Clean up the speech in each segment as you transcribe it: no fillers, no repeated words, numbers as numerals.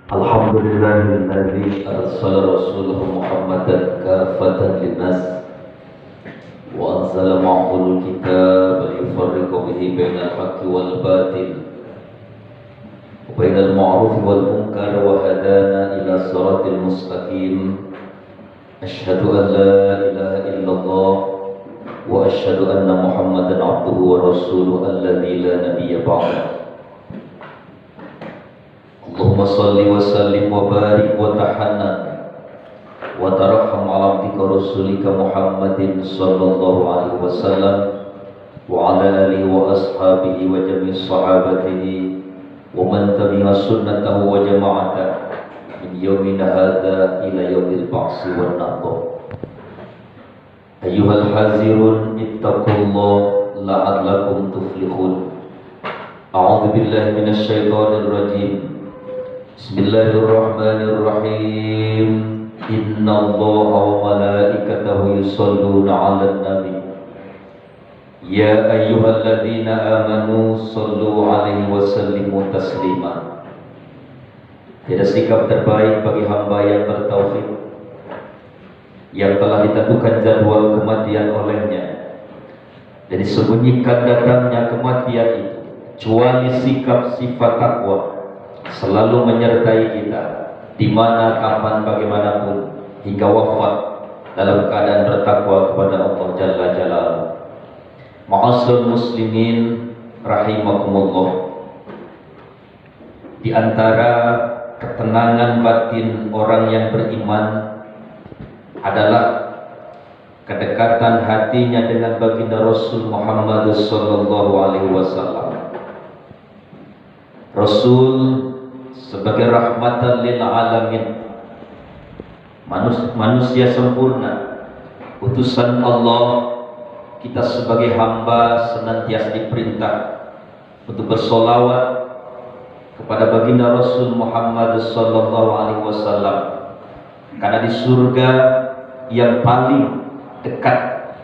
Alhamdulillahilladzi arsala rasulahu Muhammadan kaffatan linnas wa anzala ma'ahul kitab liyufarriqa bihi bainal haqqi wal batil wa bainal ma'ruf wal munkar wa hadana ila siratil mustaqim. Asyhadu an la ilaha illallah wa asyhadu anna Muhammadan abduhu wa rasuluhu alladzi la nabiyya ba'dahu. Allahumma salli wa sallim wa barik wa tahannan wa tarahham ala abdika rasulika Muhammadin sallallahu alaihi wasallam wa ala alihi wa ashabihi wa jami' sahabatihi wa man tabi'a sunnatahu wa jama'ata min yawmina hadha ila yawmil ba'si wan nahda. Ayyuhal hazirun ittaqullaha la'allakum tuflihun. A'udzu billahi minasy syaithanir rajim. Bismillahirrahmanirrahim. Innallaha wa malaikatahu yusholluna 'alan nabi. Ya ayyuhalladzina amanu shollu 'alaihi wa sallimu taslima. Tiada sikap terbaik bagi hamba yang bertauhid, yang telah ditentukan jadwal kematian olehnya dan disembunyikan datangnya kematian itu, kecuali sikap sifat takwa selalu menyertai kita di mana, kapan, bagaimanapun hingga wafat dalam keadaan bertakwa kepada Allah Jalla Jalaluhu. Ma'asyiral muslimin rahimakumullah, di antara ketenangan batin orang yang beriman adalah kedekatan hatinya dengan baginda Rasul Muhammad sallallahu alaihi wasallam. Rasul sebagai rahmatan lil alamin, manusia sempurna, utusan Allah, kita sebagai hamba senantiasa diperintah untuk bersolawat kepada baginda Rasul Muhammad sallallahu alaihi wasallam, karena di surga yang paling dekat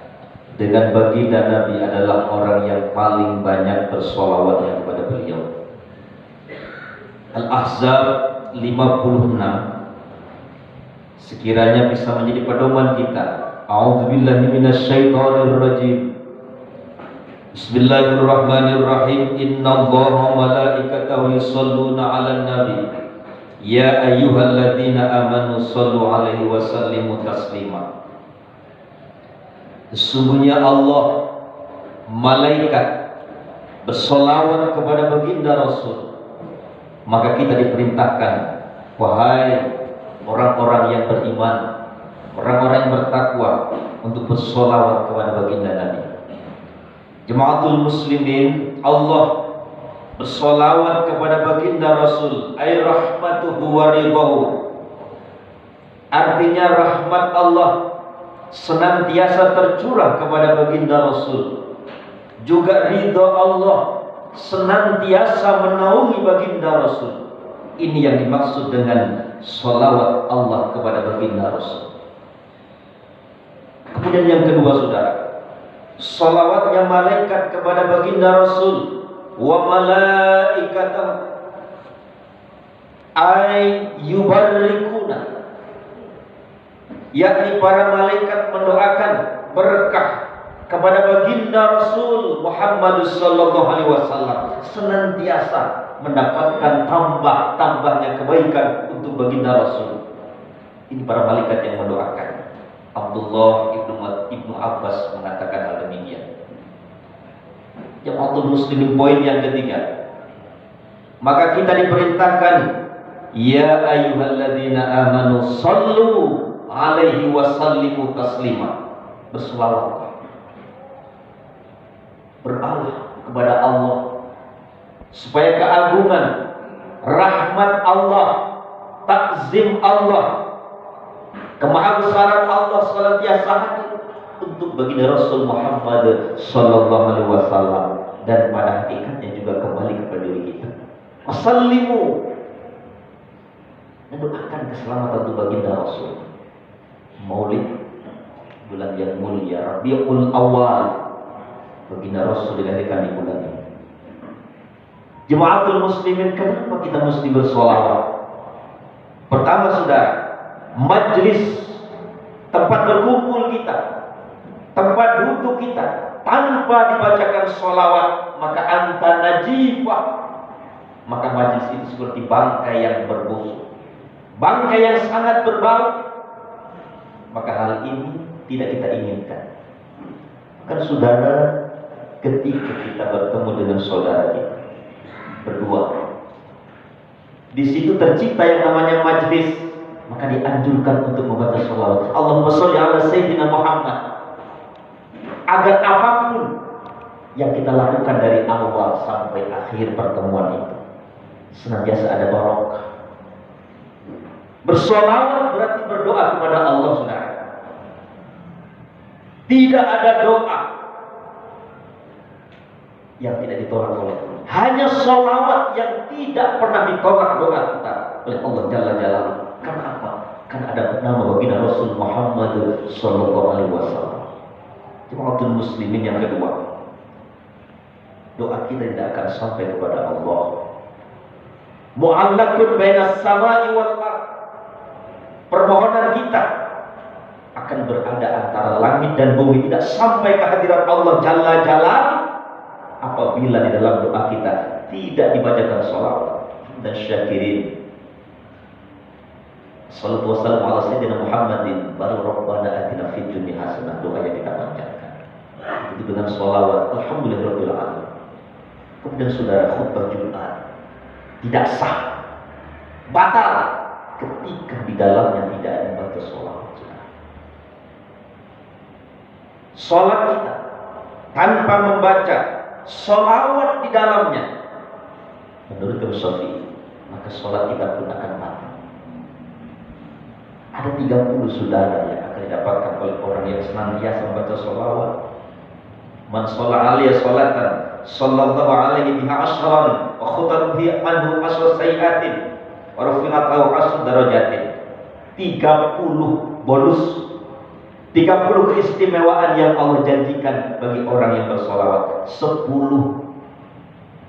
dengan baginda Nabi adalah orang yang paling banyak bersolawatnya kepada beliau. Al-Ahzab 56 sekiranya bisa menjadi pedoman kita. A'udzubillahi minasyaitonir rajim. Bismillahirrahmanirrahim. Innallaha wa malaikatahu yusholluna 'alan nabi. Ya ayyuhalladzina amanu shollu 'alaihi wa sallimu taslima. Sesungguhnya Allah, malaikat bersolawat kepada baginda Rasul. Maka kita diperintahkan, wahai orang-orang yang beriman, orang-orang yang bertakwa, untuk bersolawat kepada baginda Nabi. Jamaatul muslimin, Allah bersolawat kepada baginda Rasul, ay rahmatuhu wa ridahu. Artinya rahmat Allah senantiasa tercurah kepada baginda Rasul, juga ridha Allah senantiasa menaungi baginda Rasul. Ini yang dimaksud dengan sholawat Allah kepada baginda Rasul. Kemudian yang kedua, saudara, sholawatnya malaikat kepada baginda Rasul, wa malaikatahu ay yubarrikuna, yakni para malaikat mendoakan berkah kepada baginda Rasul Muhammad sallallahu alaihi wasallam, senantiasa mendapatkan tambahnya kebaikan untuk baginda Rasul. Ini para malaikat yang mendoakan. Abdullah ibnu Abbas mengatakan hal demikian. Jamaatul muslimin, poin yang ketiga, maka kita diperintahkan, ya ayyuhalladzina amanu sallu alaihi wa sallimu taslima. Berselawat, beralih kepada Allah, supaya keagungan, rahmat Allah, takzim Allah, kemahabesaran Allah senantiasa hadir untuk baginda Rasul Muhammad sallallahu alaihi wasallam, dan pada hakikatnya juga kembali kepada diri kita. Wasallimu, mendoakan keselamatan untuk baginda Rasul. Maulid, bulan yang mulia, Rabiul Awal, baginda Rasul dilahirkan di bulan ini. Jamaatul muslimin, kenapa kita mesti bersolawat? majlis, tempat berkumpul kita, tempat duduk kita, tanpa dibacakan sholawat, maka anta najifah, maka majlis itu seperti bangkai yang berbusuk, bangkai yang sangat berbau. Maka hal ini tidak kita inginkan. Kan saudara, ketika kita bertemu dengan saudara kita berdua, di situ tercipta yang namanya majlis, maka dianjurkan untuk membaca sholawat. Allahumma sholli ala sayyidina Muhammad, agar apapun yang kita lakukan dari awal sampai akhir pertemuan itu senantiasa ada barokah. Bersolawat berarti berdoa kepada Allah, saudara. Tidak ada doa yang tidak ditolak oleh Allah. Hanya sholawat yang tidak pernah ditolak doa kita oleh Allah Jalla Jalaluhu. Karena apa? Karena ada nama baginda Rasul Muhammad Sallallahu Alaihi Wasallam. Jemaahul muslimin yang kedua, doa kita tidak akan sampai kepada Allah. Mu'allaqun bainas samai wal ardh. Permohonan kita akan berada antara langit dan bumi, tidak sampai ke hadirat Allah Jalla Jalaluhu apabila di dalam doa kita tidak dibacakan sholawat dan syakirin. Sallallahu wasallam ala sayyidina Muhammadin baru rabbana atina fid dunya hasanah, doa yang kita panjatkan itu dengan sholawat alhamdulillahirabbil alamin. Kemudian saudara, khutbah Jumat tidak sah, batal ketika di dalamnya tidak ada baca sholawat. Sholat kita tanpa membaca sholawat di dalamnya, menurut Imam Syafi'i, maka sholat kita pun akan mati. Ada 30 saudara yang akan didapatkan oleh orang yang senantiasa membaca sholawat. Man sholla alaihi sholatan sallallahu alaihi biha asyran wa khutat bi anhu asyra sayyiatin wa rafi'at lahu asyra darajatin. 30 bonus, 30 keistimewaan yang Allah janjikan bagi orang yang bersolawat. 10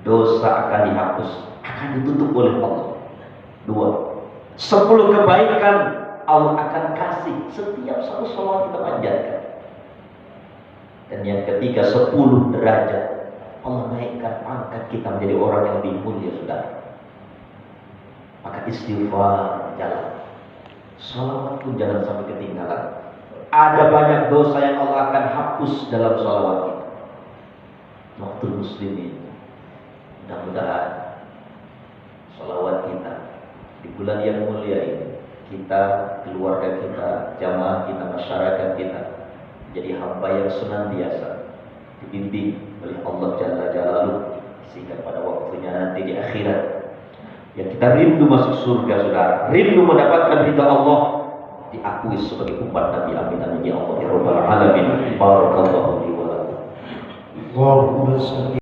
dosa akan dihapus, akan ditutup oleh Allah. 2, 10 kebaikan Allah akan kasih setiap satu sholawat kita panjatkan. Dan yang ketiga, 10 derajat Allah naikkan pangkat kita menjadi orang yang lebih mulia, saudara. Maka istighfar jalan, sholawat pun jangan sampai ketinggalan. Ada banyak dosa yang Allah akan hapus dalam sholawat kita. Waktu muslimin, mudah-mudahan sholawat kita di bulan yang mulia ini, kita, keluarga kita, jamaah kita, masyarakat kita jadi hamba yang senantiasa dibimbing oleh Allah Jalla Jalaluhu, sehingga pada waktunya nanti di akhirat yang kita rindu masuk surga, saudara, rindu mendapatkan ridha Allah, diakui sebagai umat Nabi. Amin amin ya Allah ya rabbal alamin. Barakallahu li wa lakum.